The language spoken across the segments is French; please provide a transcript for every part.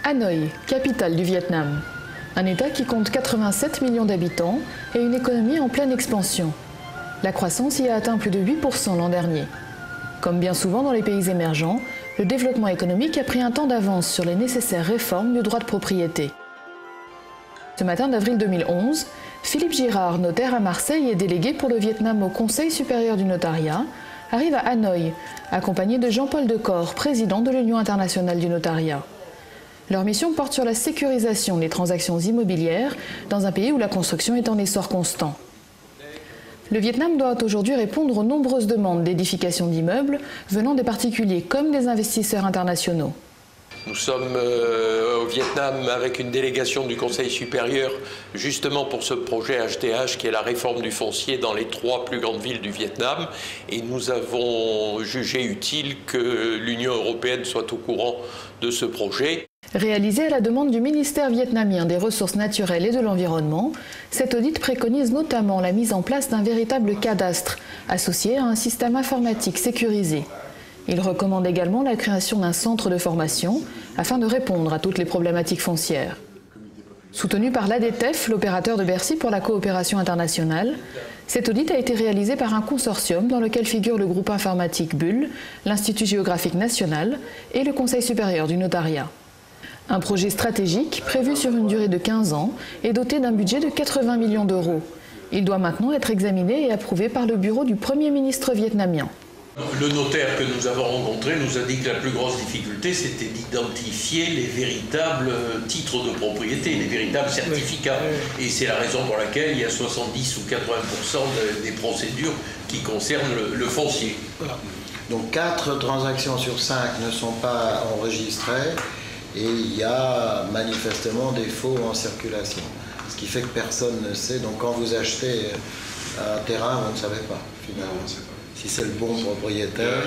Hanoï, capitale du Vietnam. Un État qui compte 87 millions d'habitants et une économie en pleine expansion. La croissance y a atteint plus de 8% l'an dernier. Comme bien souvent dans les pays émergents, le développement économique a pris un temps d'avance sur les nécessaires réformes du droit de propriété. Ce matin d'avril 2011, Philippe Girard, notaire à Marseille et délégué pour le Vietnam au Conseil supérieur du notariat, arrive à Hanoï, accompagné de Jean-Paul Decor, président de l'Union internationale du notariat. Leur mission porte sur la sécurisation des transactions immobilières dans un pays où la construction est en essor constant. Le Vietnam doit aujourd'hui répondre aux nombreuses demandes d'édification d'immeubles venant des particuliers comme des investisseurs internationaux. Nous sommes au Vietnam avec une délégation du Conseil supérieur justement pour ce projet HDH qui est la réforme du foncier dans les 3 plus grandes villes du Vietnam. Et nous avons jugé utile que l'Union européenne soit au courant de ce projet. Réalisé à la demande du ministère vietnamien des Ressources naturelles et de l'Environnement, cet audit préconise notamment la mise en place d'un véritable cadastre associé à un système informatique sécurisé. Il recommande également la création d'un centre de formation afin de répondre à toutes les problématiques foncières. Soutenu par l'ADTEF, l'opérateur de Bercy pour la coopération internationale, cet audit a été réalisé par un consortium dans lequel figurent le groupe informatique Bull, l'Institut géographique national et le Conseil supérieur du notariat. Un projet stratégique prévu sur une durée de 15 ans et doté d'un budget de 80 millions d'euros. Il doit maintenant être examiné et approuvé par le bureau du Premier ministre vietnamien. Le notaire que nous avons rencontré nous a dit que la plus grosse difficulté, c'était d'identifier les véritables titres de propriété, les véritables certificats. Et c'est la raison pour laquelle il y a 70 ou 80% des procédures qui concernent le foncier. Voilà. Donc 4 transactions sur 5 ne sont pas enregistrées et il y a manifestement des faux en circulation. Ce qui fait que personne ne sait. Donc quand vous achetez un terrain, vous ne savez pas finalement. Si c'est le bon propriétaire.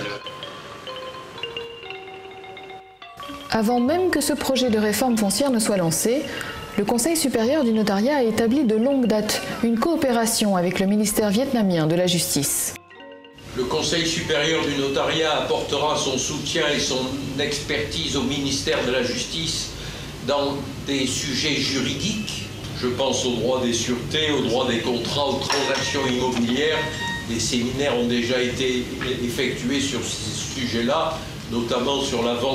Avant même que ce projet de réforme foncière ne soit lancé, le Conseil supérieur du notariat a établi de longue date une coopération avec le ministère vietnamien de la Justice. Le Conseil supérieur du notariat apportera son soutien et son expertise au ministère de la Justice dans des sujets juridiques. Je pense au droit des sûretés, au droit des contrats, aux transactions immobilières. Des séminaires ont déjà été effectués sur ce sujet-là, notamment sur la vente